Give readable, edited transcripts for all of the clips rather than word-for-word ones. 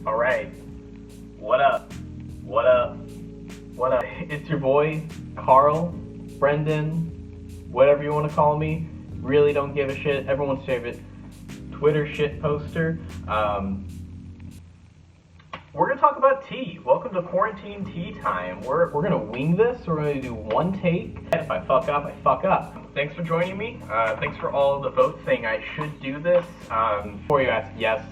Alright, what up? What up? What up? It's your boy, Carl, Brendan, whatever you want to call me. Really don't give a shit. Everyone's favorite Twitter shit poster. We're going to talk about tea. Welcome to quarantine tea time. We're going to wing this. We're going to do one take. If I fuck up, I fuck up. Thanks for joining me. Thanks for all the votes saying I should do this. Before you ask, yes,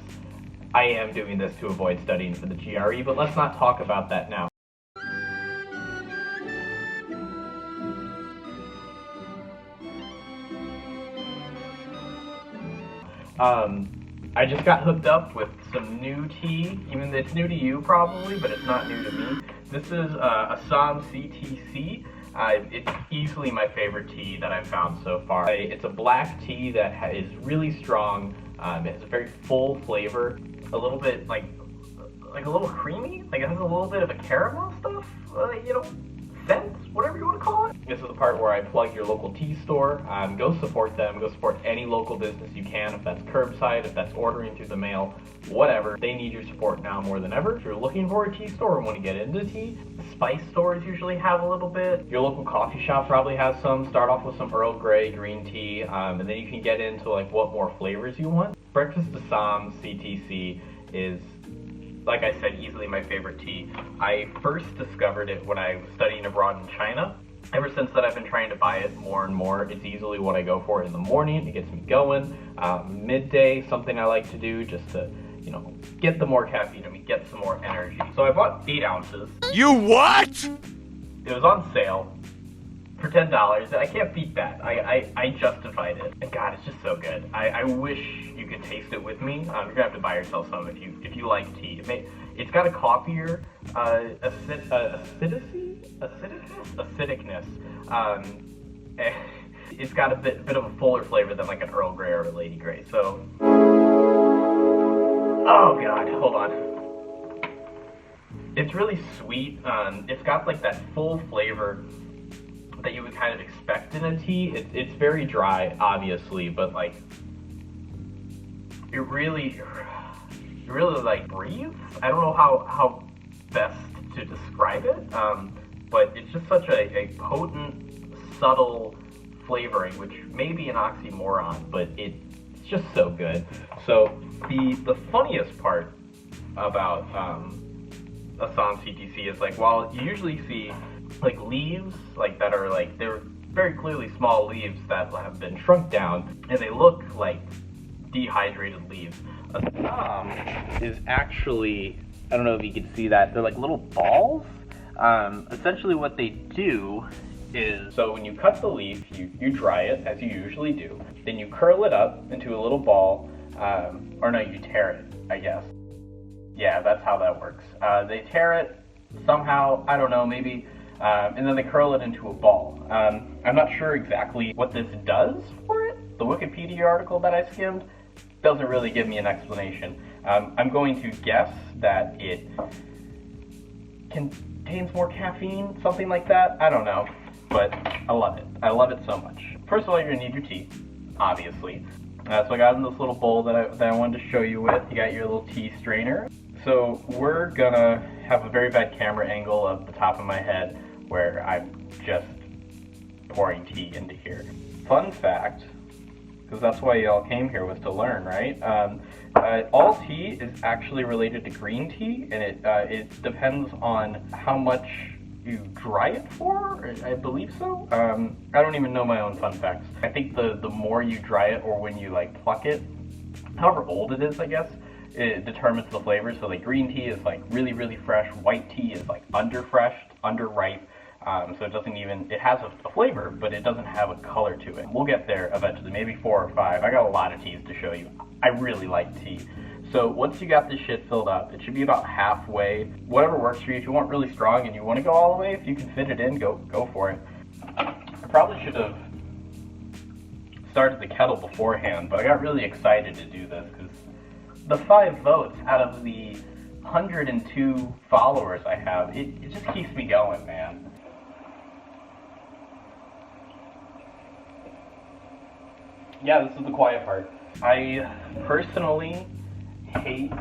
I am doing this to avoid studying for the GRE, but let's not talk about that now. I just got hooked up with some new tea, even though it's new to you probably, but it's not new to me. This is Assam CTC. It's easily my favorite tea that I've found so far. It's a black tea that is really strong. It has a very full flavor, a little bit like a little creamy. Like it has a little bit of a caramel stuff, scent, whatever you want to call it. This is the part where I plug your local tea store. Go support them. Go support any local business you can. If that's curbside, if that's ordering through the mail, whatever. They need your support now more than ever. If you're looking for a tea store and want to get into tea, spice stores usually have a little bit. Your local coffee shop probably has some. Start off with some Earl Grey green tea, and then you can get into like what more flavors you want. Breakfast Assam CTC is, like I said, easily my favorite tea. I first discovered it when I was studying abroad in China. Ever since that, I've been trying to buy it more and more. It's easily what I go for in the morning. It gets me going. Midday, something I like to do just to, get the more caffeine in me, get some more energy. So I bought 8 ounces. You what? It was on sale for $10. I can't beat that. I justified it. And God, it's just so good. I wish you could taste it with me. You're gonna have to buy yourself some if you like tea. It's got a coffeeier acidicness. It's got a bit of a fuller flavor than like an Earl Grey or a Lady Grey. So, oh God, hold on. It's really sweet. It's got like that full flavor that you would kind of expect in a tea. It's very dry, obviously, but like it really like breathes. I don't know how best to describe it, but it's just such a potent, subtle flavoring, which may be an oxymoron, but it's just so good. So the funniest part about Assam CTC is like, while you usually see like leaves like that are like, they're very clearly small leaves that have been shrunk down and they look like dehydrated leaves. Assam is actually, I don't know if you can see that, they're like little balls. Essentially what they do is, so when you cut the leaf, you dry it as you usually do, then you curl it up into a little ball, or no, you tear it, I guess. Yeah, that's how that works. They tear it somehow, I don't know, maybe, and then they curl it into a ball. I'm not sure exactly what this does for it. The Wikipedia article that I skimmed doesn't really give me an explanation. I'm going to guess that it contains more caffeine, something like that. I don't know, but I love it. I love it so much. First of all, you're gonna need your tea, obviously. So I got in this little bowl that I wanted to show you with. You got your little tea strainer. So we're gonna have a very bad camera angle of the top of my head where I'm just pouring tea into here. Fun fact, because that's why y'all came here, was to learn, right? All tea is actually related to green tea, and it depends on how much you dry it for, I believe so. I don't even know my own fun facts. I think the more you dry it, or when you like pluck it, however old it is, I guess, it determines the flavor. So like green tea is like really, really fresh. White tea is like underfresh, underripe. So it doesn't even, it has a flavor, but it doesn't have a color to it. We'll get there eventually, maybe 4 or 5. I got a lot of teas to show you. I really like tea. So once you got this shit filled up, it should be about halfway. Whatever works for you. If you want really strong and you want to go all the way, if you can fit it in, go for it. I probably should have started the kettle beforehand, but I got really excited to do this because the 5 votes out of the 102 followers I have, it just keeps me going, man. Yeah, this is the quiet part. I personally hate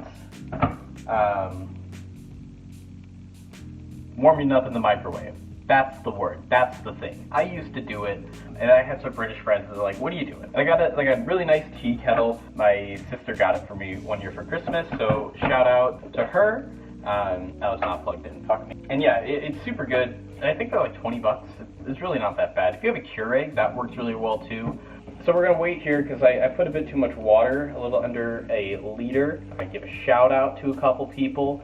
Warming up in the microwave. That's the word. That's the thing. I used to do it, and I had some British friends that were like, what are you doing? And I got a really nice tea kettle. My sister got it for me one year for Christmas, so shout out to her. Oh, it's not plugged in. Fuck me. And yeah, it's super good. And I think they're like 20 bucks. It's really not that bad. If you have a Keurig, that works really well too. So we're gonna wait here because I put a bit too much water, a little under a liter. I give a shout out to a couple people.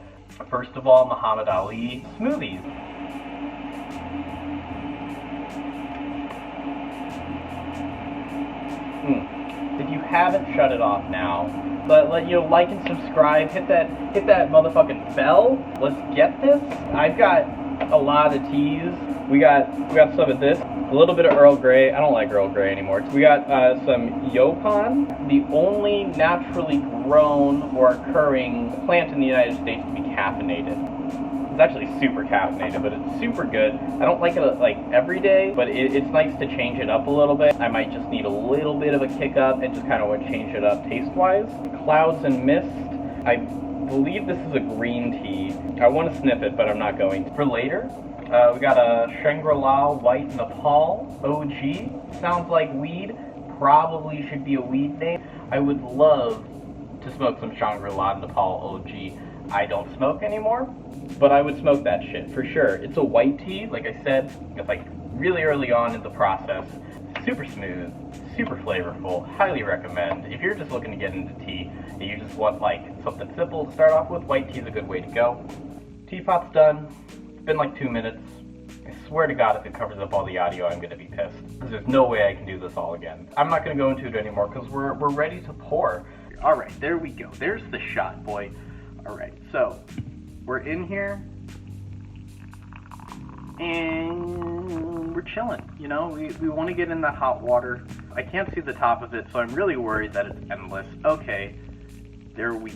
First of all, Muhammad Ali. Smoothies. If you haven't, shut it off now. Let you know, like and subscribe. Hit that motherfucking bell. Let's get this. I've got a lot of teas. We got some of this. A little bit of Earl Grey. I don't like Earl Grey anymore. We got some Yopon, the only naturally grown or occurring plant in the United States to be caffeinated. It's actually super caffeinated, but it's super good. I don't like it like every day, but it's nice to change it up a little bit. I might just need a little bit of a kick up and just kind of want to change it up taste-wise. Clouds and Mist. I believe this is a green tea. I want to sniff it, but I'm not going to. For later, we got a Shangri-La White Nepal OG. Sounds like weed. Probably should be a weed name. I would love to smoke some Shangri-La Nepal OG. I don't smoke anymore, but I would smoke that shit for sure. It's a white tea, like I said. It's like really early on in the process. Super smooth, super flavorful. Highly recommend. If you're just looking to get into tea and you just want like something simple to start off with, white tea is a good way to go. Teapot's done. It's been like 2 minutes. I swear to God, if it covers up all the audio, I'm gonna be pissed. Because there's no way I can do this all again. I'm not gonna go into it anymore because we're ready to pour. All right, there we go. There's the shot, boy. All right, so we're in here and we're chilling. You know, we want to get in that hot water. I can't see the top of it, so I'm really worried that it's endless. Okay, there we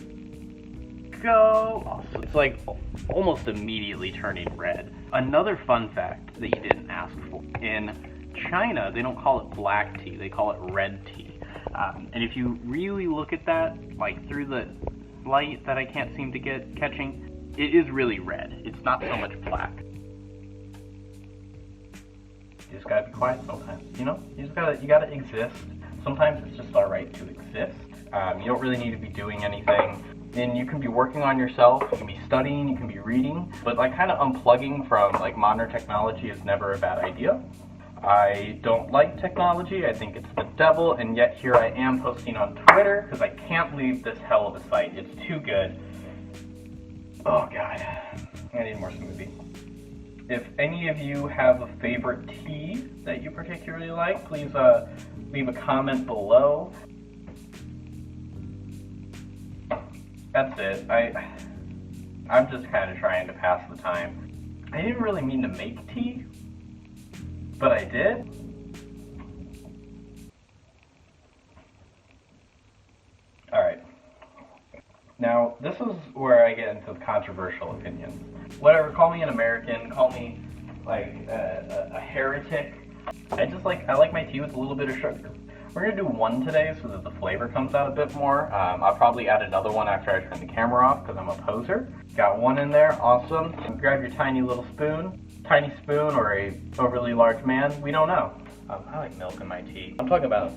go. Awesome. It's like almost immediately turning red. Another fun fact that you didn't ask for. In China, they don't call it black tea, they call it red tea. And if you really look at that, like through the light that I can't seem to get catching, it is really red. It's not so much black. You just gotta be quiet sometimes, you know? You gotta exist. Sometimes it's just alright to exist. You don't really need to be doing anything. And you can be working on yourself, you can be studying, you can be reading, but like kind of unplugging from like modern technology is never a bad idea. I don't like technology, I think it's the devil, and yet here I am posting on Twitter because I can't leave this hell of a site. It's too good. Oh God, I need more smoothie. If any of you have a favorite tea that you particularly like, please leave a comment below. That's it. I'm just kind of trying to pass the time. I didn't really mean to make tea, but I did. Alright. Now, this is where I get into the controversial opinions. Whatever, call me an American, call me like a heretic. I like my tea with a little bit of sugar. We're gonna do one today so that the flavor comes out a bit more. I'll probably add another one after I turn the camera off because I'm a poser. Got one in there, awesome. Grab your tiny little spoon. Tiny spoon or a overly large man, we don't know. I like milk in my tea. I'm talking about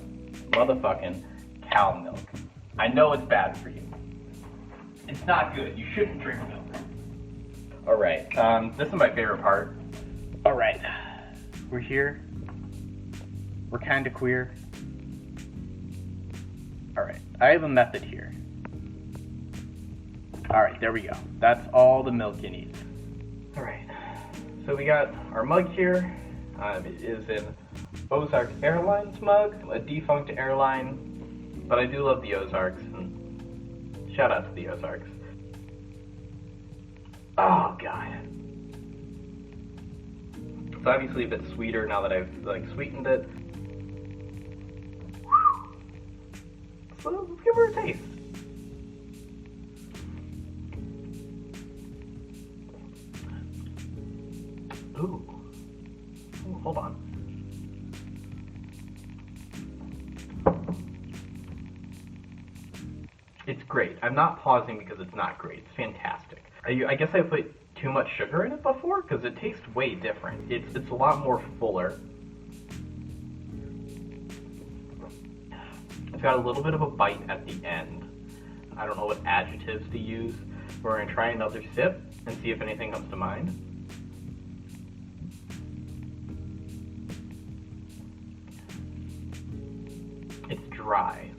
motherfucking cow milk. I know it's bad for you. It's not good. You shouldn't drink milk. Alright, this is my favorite part. Alright, we're here. We're kinda queer. Alright, I have a method here. Alright, there we go. That's all the milk you need. Alright, so we got our mug here. It is an Ozark Airlines mug, a defunct airline, but I do love the Ozarks, and shout out to the Ozarks. Oh god. It's obviously a bit sweeter now that I've like sweetened it. So let's give her a taste. Ooh, hold on. It's great. I'm not pausing because it's not great. It's fantastic. I guess I put too much sugar in it before because it tastes way different. It's a lot more fuller. It's got a little bit of a bite at the end. I don't know what adjectives to use. We're going to try another sip and see if anything comes to mind. It's dry,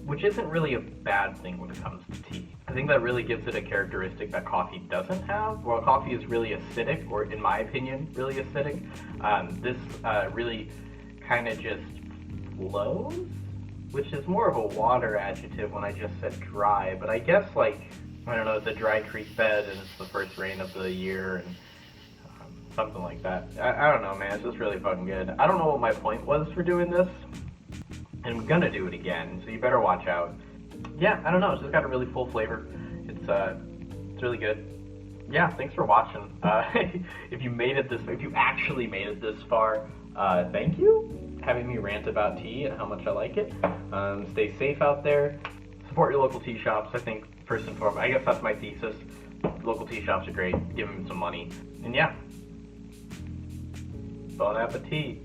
which isn't really a bad thing when it comes to tea. I think that really gives it a characteristic that coffee doesn't have. While coffee is really acidic, or in my opinion, really acidic, this really kind of just flows, which is more of a water adjective when I just said dry, but I guess, like, I don't know, it's a dry creek bed and it's the first rain of the year and something like that. I don't know, man, it's just really fucking good. I don't know what my point was for doing this, and I'm gonna do it again, so you better watch out. Yeah, I don't know, it's just got a really full flavor. It's really good. Yeah, thanks for watching. If you actually made it this far, thank you. Having me rant about tea and how much I like it. Stay safe out there. Support your local tea shops, I think, first and foremost. I guess that's my thesis. Local tea shops are great. Give them some money. And yeah. Bon appetit.